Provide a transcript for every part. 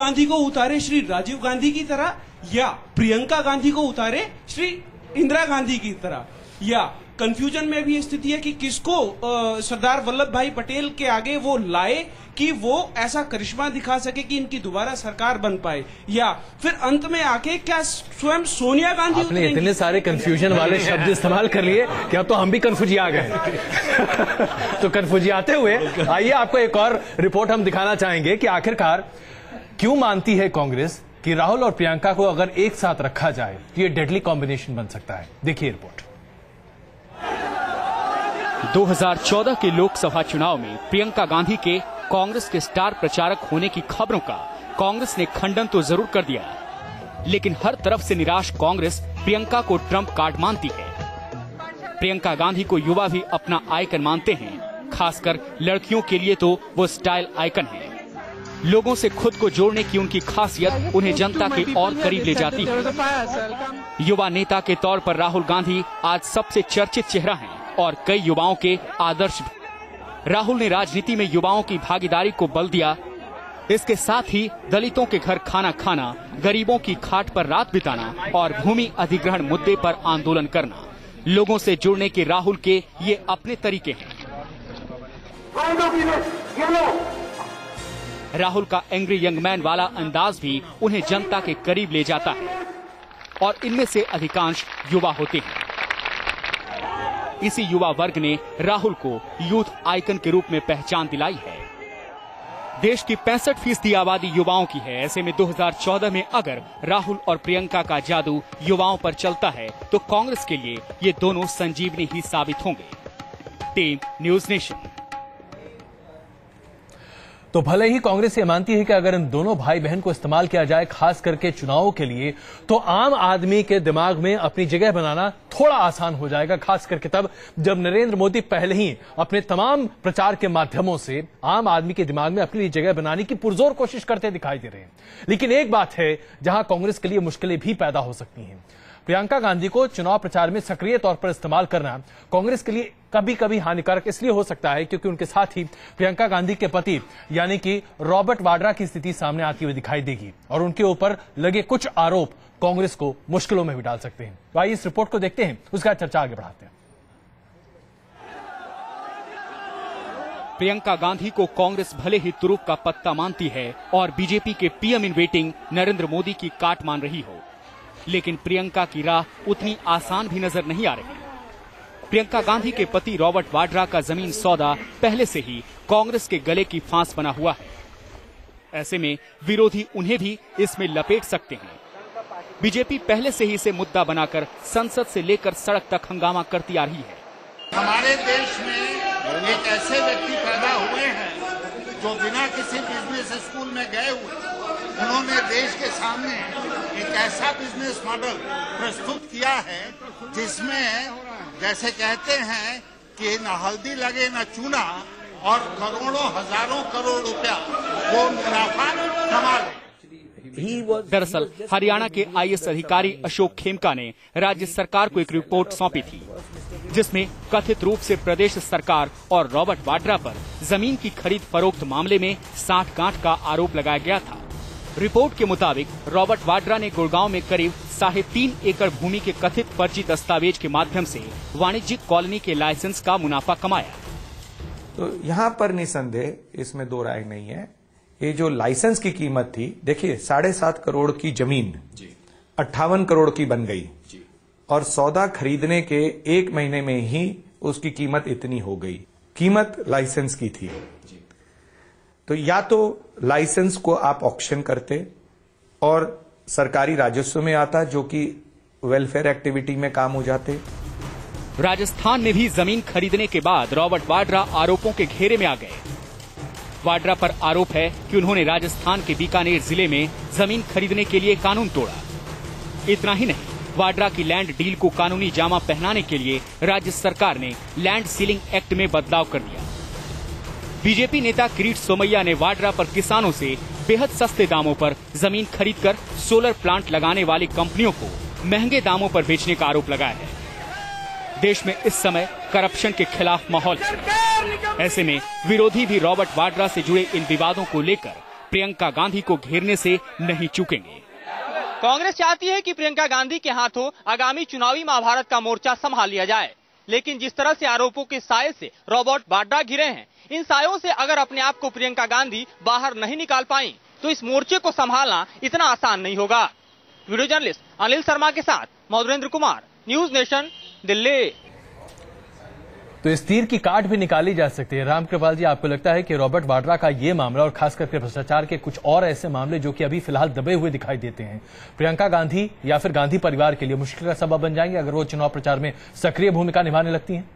गांधी को उतारे श्री राजीव गांधी की तरह, या प्रियंका गांधी को उतारे श्री इंदिरा गांधी की तरह, या कंफ्यूजन में भी स्थिति है कि किसको सरदार वल्लभ भाई पटेल के आगे वो लाए कि वो ऐसा करिश्मा दिखा सके कि इनकी दोबारा सरकार बन पाए, या फिर अंत में आके क्या स्वयं सोनिया गांधी। आपने इतने सारे कंफ्यूजन वाले शब्द इस्तेमाल कर लिए कि अब तो हम भी कंफ्यूजिया गए। तो कंफ्यूजियाते हुए आइए आपको एक और रिपोर्ट हम दिखाना चाहेंगे कि आखिरकार क्यों मानती है कांग्रेस कि राहुल और प्रियंका को अगर एक साथ रखा जाए तो ये डेडली कॉम्बिनेशन बन सकता है। देखिए रिपोर्ट। 2014 के लोकसभा चुनाव में प्रियंका गांधी के कांग्रेस के स्टार प्रचारक होने की खबरों का कांग्रेस ने खंडन तो जरूर कर दिया, लेकिन हर तरफ से निराश कांग्रेस प्रियंका को ट्रम्प कार्ड मानती है। प्रियंका गांधी को युवा भी अपना आइकन मानते हैं, खासकर लड़कियों के लिए तो वो स्टाइल आइकन है। लोगों से खुद को जोड़ने की उनकी खासियत उन्हें जनता के और करीब ले जाती है। युवा नेता के तौर पर राहुल गांधी आज सबसे चर्चित चेहरा हैं और कई युवाओं के आदर्श भी। राहुल ने राजनीति में युवाओं की भागीदारी को बल दिया। इसके साथ ही दलितों के घर खाना खाना, गरीबों की खाट पर रात बिताना और भूमि अधिग्रहण मुद्दे पर आंदोलन करना, लोगों से जुड़ने के राहुल के ये अपने तरीके हैं। राहुल का एंग्री यंग मैन वाला अंदाज भी उन्हें जनता के करीब ले जाता है और इनमें से अधिकांश युवा होते हैं। इसी युवा वर्ग ने राहुल को यूथ आइकन के रूप में पहचान दिलाई है। देश की 65% आबादी युवाओं की है। ऐसे में 2014 में अगर राहुल और प्रियंका का जादू युवाओं पर चलता है तो कांग्रेस के लिए ये दोनों संजीवनी ही साबित होंगे। Team news nation. तो भले ही कांग्रेस ये मानती है कि अगर इन दोनों भाई बहन को इस्तेमाल किया जाए खास करके चुनावों के लिए, तो आम आदमी के दिमाग में अपनी जगह बनाना थोड़ा आसान हो जाएगा, खास करके तब जब नरेंद्र मोदी पहले ही अपने तमाम प्रचार के माध्यमों से आम आदमी के दिमाग में अपनी जगह बनाने की पुरजोर कोशिश करते दिखाई दे रहे हैं। लेकिन एक बात है जहां कांग्रेस के लिए मुश्किलें भी पैदा हो सकती हैं। प्रियंका गांधी को चुनाव प्रचार में सक्रिय तौर पर इस्तेमाल करना कांग्रेस के लिए कभी कभी हानिकारक इसलिए हो सकता है क्योंकि उनके साथ ही प्रियंका गांधी के पति यानी कि रॉबर्ट वाड्रा की स्थिति सामने आती हुई दिखाई देगी और उनके ऊपर लगे कुछ आरोप कांग्रेस को मुश्किलों में भी डाल सकते हैं। तो आइए इस रिपोर्ट को देखते हैं, उसका चर्चा आगे बढ़ाते हैं। प्रियंका गांधी को कांग्रेस भले ही तुरुप का पत्ता मानती है और बीजेपी के PM in waiting Narendra Modi की काट मान रही हो, लेकिन प्रियंका की राह उतनी आसान भी नजर नहीं आ रही। प्रियंका गांधी के पति रॉबर्ट वाड्रा का जमीन सौदा पहले से ही कांग्रेस के गले की फांस बना हुआ है। ऐसे में विरोधी उन्हें भी इसमें लपेट सकते हैं। बीजेपी पहले से ही इसे मुद्दा बनाकर संसद से लेकर सड़क तक हंगामा करती आ रही है। हमारे देश में एक ऐसे व्यक्ति पैदा हुए हैं जो बिना किसी बिजनेस स्कूल में गए हुए उन्होंने देश के सामने एक ऐसा बिजनेस मॉडल प्रस्तुत किया है जिसमें जैसे कहते हैं कि न हल्दी लगे न चूना और करोड़ों हजारों करोड़ रुपया वो मुनाफा कमा ले। दरअसल हरियाणा के आईएएस अधिकारी अशोक खेमका ने राज्य सरकार को एक रिपोर्ट सौंपी थी जिसमें कथित रूप से प्रदेश सरकार और रॉबर्ट वाड्रा पर जमीन की खरीद फरोख्त मामले में साठगांठ का आरोप लगाया गया था। रिपोर्ट के मुताबिक रॉबर्ट वाड्रा ने गुड़गांव में करीब 3.5 एकड़ भूमि के कथित फर्जी दस्तावेज के माध्यम से वाणिज्यिक कॉलोनी के लाइसेंस का मुनाफा कमाया। तो यहाँ पर निसंदेह इसमें दो राय नहीं है। ये जो लाइसेंस की कीमत थी, देखिए 7.5 करोड़ की जमीन 58 करोड़ की बन गई और सौदा खरीदने के 1 महीने में ही उसकी कीमत इतनी हो गई। कीमत लाइसेंस की थी। तो या तो लाइसेंस को आप ऑक्शन करते और सरकारी राजस्व में आता जो कि वेलफेयर एक्टिविटी में काम हो जाते। राजस्थान में भी जमीन खरीदने के बाद रॉबर्ट वाड्रा आरोपों के घेरे में आ गए। वाड्रा पर आरोप है कि उन्होंने राजस्थान के बीकानेर जिले में जमीन खरीदने के लिए कानून तोड़ा। इतना ही नहीं, वाड्रा की लैंड डील को कानूनी जामा पहनाने के लिए राज्य सरकार ने लैंड सीलिंग एक्ट में बदलाव कर दिया। बीजेपी नेता किरीट सोमैया ने वाड्रा पर किसानों से बेहद सस्ते दामों पर जमीन खरीदकर सोलर प्लांट लगाने वाली कंपनियों को महंगे दामों पर बेचने का आरोप लगाया है। देश में इस समय करप्शन के खिलाफ माहौल है। ऐसे में विरोधी भी रॉबर्ट वाड्रा से जुड़े इन विवादों को लेकर प्रियंका गांधी को घेरने से नहीं चूकेंगे। कांग्रेस चाहती है कि प्रियंका गांधी के हाथों आगामी चुनावी महाभारत का मोर्चा संभाल लिया जाए, लेकिन जिस तरह से आरोपों के साये से रॉबर्ट वाड्रा घिरे हैं, इन सायों से अगर अपने आप को प्रियंका गांधी बाहर नहीं निकाल पाई तो इस मोर्चे को संभालना इतना आसान नहीं होगा। वीडियो जर्नलिस्ट अनिल शर्मा के साथ मधुरेंद्र कुमार, न्यूज नेशन, दिल्ली। तो इस तीर की काट भी निकाली जा सकती है। रामकृपाल जी, आपको लगता है कि रॉबर्ट वाड्रा का ये मामला और खास करके भ्रष्टाचार के कुछ और ऐसे मामले जो कि अभी फिलहाल दबे हुए दिखाई देते हैं, प्रियंका गांधी या फिर गांधी परिवार के लिए मुश्किल का सबब बन जाएंगे अगर वो चुनाव प्रचार में सक्रिय भूमिका निभाने लगती हैं?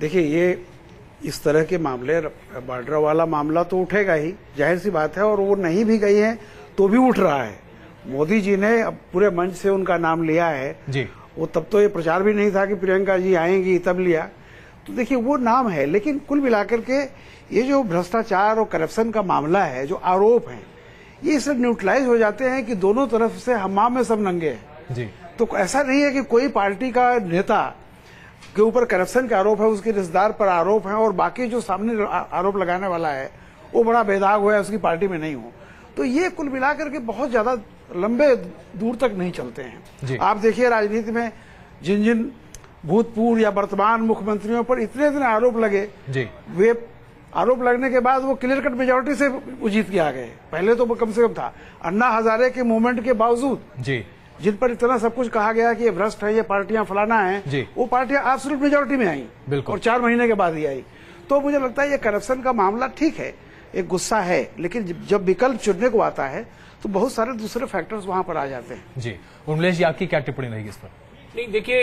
देखिए, ये इस तरह के मामले, वाड्रा वाला मामला तो उठेगा ही, जाहिर सी बात है, और वो नहीं भी गई है तो भी उठ रहा है। मोदी जी ने अब पूरे मंच से उनका नाम लिया है जी। वो तब तो ये प्रचार भी नहीं था कि प्रियंका जी आएंगी, तब लिया। तो देखिए, वो नाम है, लेकिन कुल मिलाकर के ये जो भ्रष्टाचार और करप्शन का मामला है, जो आरोप है, ये इससे न्यूट्रलाइज हो जाते हैं कि दोनों तरफ से हमाम में सब नंगे हैं जी। तो ऐसा नहीं है कि कोई पार्टी का नेता के ऊपर करप्शन के आरोप है, उसके रिश्तेदार पर आरोप है, और बाकी जो सामने आरोप लगाने वाला है वो बड़ा बेदाग हो या उसकी पार्टी में नहीं हो। तो ये कुल मिलाकर के बहुत ज्यादा लंबे दूर तक नहीं चलते हैं। आप देखिए, राजनीति में जिन जिन भूतपूर्व या वर्तमान मुख्यमंत्रियों पर इतने आरोप लगे जी, वे आरोप लगने के बाद वो क्लियर कट मेजोरिटी से जीत के आ गए। पहले तो वो कम से कम था। अन्ना हजारे के मूवमेंट के बावजूद जी, जिन पर इतना सब कुछ कहा गया कि ये भ्रष्ट है, ये पार्टियां फलाना है, वो पार्टियां एब्सोल्यूट मेजोरिटी में आई और 4 महीने के बाद ही आई। तो मुझे लगता है ये करप्शन का मामला ठीक है, एक गुस्सा है, लेकिन जब विकल्प चुनने को आता है तो बहुत सारे दूसरे फैक्टर्स वहां पर आ जाते हैं जी। उर्मिलेश जी, आपकी क्या टिप्पणी रहेगी इस पर? नहीं, देखिए,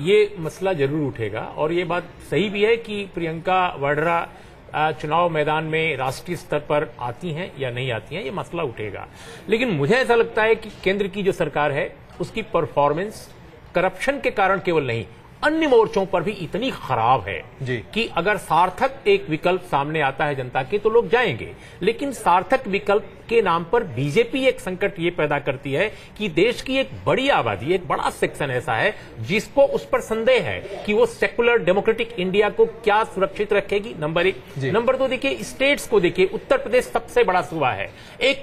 ये मसला जरूर उठेगा और ये बात सही भी है कि प्रियंका वाड्रा चुनाव मैदान में राष्ट्रीय स्तर पर आती हैं या नहीं आती हैं, ये मसला उठेगा। लेकिन मुझे ऐसा लगता है कि केंद्र की जो सरकार है उसकी परफॉर्मेंस करप्शन के कारण केवल नहीं, अन्य मोर्चों पर भी इतनी खराब है जी कि अगर सार्थक एक विकल्प सामने आता है जनता के तो लोग जाएंगे। लेकिन सार्थक विकल्प के नाम पर बीजेपी एक संकट ये पैदा करती है कि देश की एक बड़ी आबादी, एक बड़ा सेक्शन ऐसा है जिसको उस पर संदेह है कि वो सेकुलर डेमोक्रेटिक इंडिया को क्या सुरक्षित रखेगी, नंबर 1। नंबर 2, देखिए स्टेट्स को देखिए, उत्तर प्रदेश सबसे बड़ा सूबा है, एक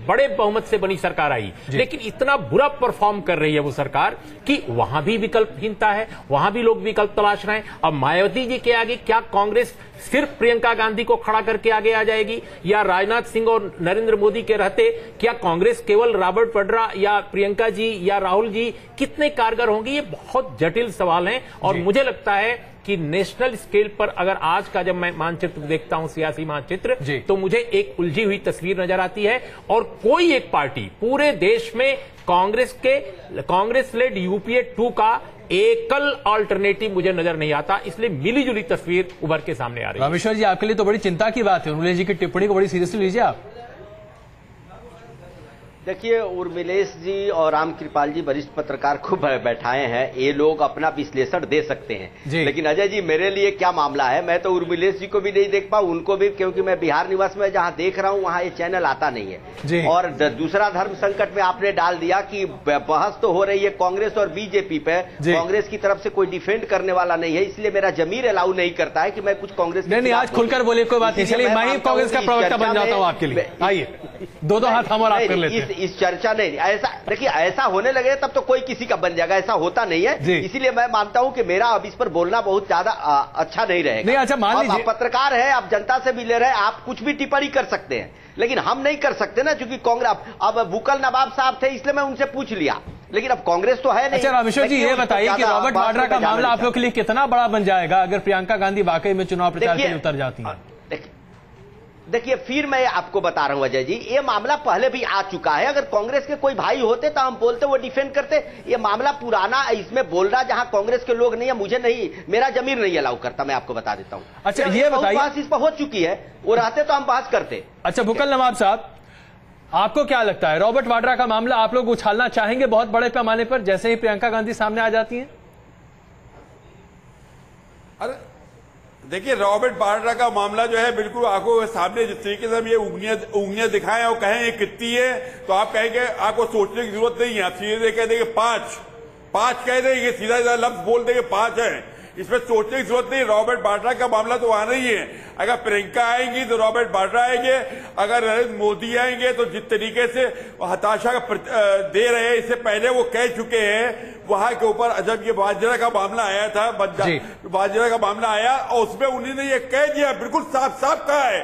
बड़े बहुमत से बनी सरकार आई, लेकिन इतना बुरा परफॉर्म कर रही है वो सरकार कि वहां भी विकल्पहीनता है, वहां भी लोग विकल्प तलाश रहे हैं। अब मायावती जी के आगे क्या कांग्रेस सिर्फ प्रियंका गांधी को खड़ा करके आगे आ जाएगी, या राजनाथ सिंह और नरेंद्र मोदी के रहते क्या कांग्रेस केवल रॉबर्ट वाड्रा या प्रियंका जी या राहुल जी कितने कारगर होंगे? ये बहुत जटिल सवाल हैं और मुझे लगता है कि नेशनल स्केल पर अगर आज का जब मैं मानचित्र देखता हूं, सियासी मानचित्र, तो मुझे एक उलझी हुई तस्वीर नजर आती है और कोई एक पार्टी पूरे देश में कांग्रेस लेड यूपीए 2 का एकल अल्टरनेटिव मुझे नजर नहीं आता, इसलिए मिलीजुली तस्वीर उभर के सामने आ रही है। रामेश्वर जी, आपके लिए तो बड़ी चिंता की बात है, उर्मिलेश जी की टिप्पणी को बड़ी सीरियसली लीजिए आप। देखिए, उर्मिलेश जी और रामकृपाल जी वरिष्ठ पत्रकार को बैठाए हैं, ये लोग अपना विश्लेषण दे सकते हैं, लेकिन अजय जी मेरे लिए क्या मामला है, मैं तो उर्मिलेश जी को भी नहीं देख पाऊं, उनको भी, क्योंकि मैं बिहार निवास में जहां देख रहा हूं वहां ये चैनल आता नहीं है। और दूसरा धर्म संकट में आपने डाल दिया कि बहस तो हो रही है कांग्रेस और बीजेपी पे, कांग्रेस की तरफ से कोई डिफेंड करने वाला नहीं है, इसलिए मेरा जमीर अलाउ नहीं करता है कि मैं कुछ कांग्रेस नहीं, आज खुलकर बोले, कोई बात नहीं, चलिए मैं ही कांग्रेस का प्रवक्ता बन जाता हूं आपके लिए। आइए, दो हाथ हम और आप कर लेते हैं। इस चर्चा नहीं, ऐसा देखिए, ऐसा होने लगे तब तो कोई किसी का बन जाएगा, ऐसा होता नहीं है, इसीलिए मैं मानता हूं कि मेरा अब इस पर बोलना बहुत ज्यादा अच्छा नहीं रहेगा। नहीं, अच्छा मान लीजिए, आप पत्रकार है, आप जनता से भी ले रहे हैं, आप कुछ भी टिप्पणी कर सकते हैं, लेकिन हम नहीं कर सकते ना, क्योंकि कांग्रेस, अब बुकल नवाब साहब थे इसलिए मैं उनसे पूछ लिया, लेकिन अब कांग्रेस तो है नहीं। अच्छा रामेश्वर जी, ये बताइए कि रॉबर्ट वाड्रा का मामला आप लोग के लिए कितना बड़ा बन जाएगा अगर प्रियंका गांधी वाकई में चुनाव प्रचार के लिए उतर जाती है? देखिए, फिर मैं आपको बता रहा हूं अजय जी, ये मामला पहले भी आ चुका है, अगर कांग्रेस के कोई भाई होते तो हम बोलते, वो डिफेंड करते। ये मामला पुराना, इसमें बोल रहा जहां कांग्रेस के लोग नहीं है, मुझे नहीं, मेरा जमीर नहीं अलाउ करता, मैं आपको बता देता हूं। अच्छा, ये बताइए, बहस इस पर हो चुकी है, वो रहते तो हम बहस करते। अच्छा बुकल नवाब साहब, आपको क्या लगता है, रॉबर्ट वाड्रा का मामला आप लोग उछालना चाहेंगे बहुत बड़े पैमाने पर जैसे ही प्रियंका गांधी सामने आ जाती है? अरे देखिए, रॉबर्ट वाड्रा का मामला जो है बिल्कुल आंखों के सामने, जिस तरीके से हम ये उंगलियां दिखाएं और कहें ये कितनी है, तो आप कहेंगे आपको सोचने की जरूरत नहीं है, आप सीधे कह देंगे 5 कह देंगे, सीधा लफ्ज बोल देंगे 5 है। इसमें सोचने की जरूरत नहीं। रॉबर्ट वाड्रा का मामला तो आना ही है। अगर प्रियंका आएंगी तो रॉबर्ट वाड्रा आएंगे, अगर नरेंद्र मोदी आएंगे तो जिस तरीके से हताशा दे रहे हैं, इससे पहले वो कह चुके हैं वहां के ऊपर। जब ये बाजरा का मामला आया था, बाजरा का मामला आया और उसमें उन्होंने ये कह दिया, बिल्कुल साफ साफ कहा है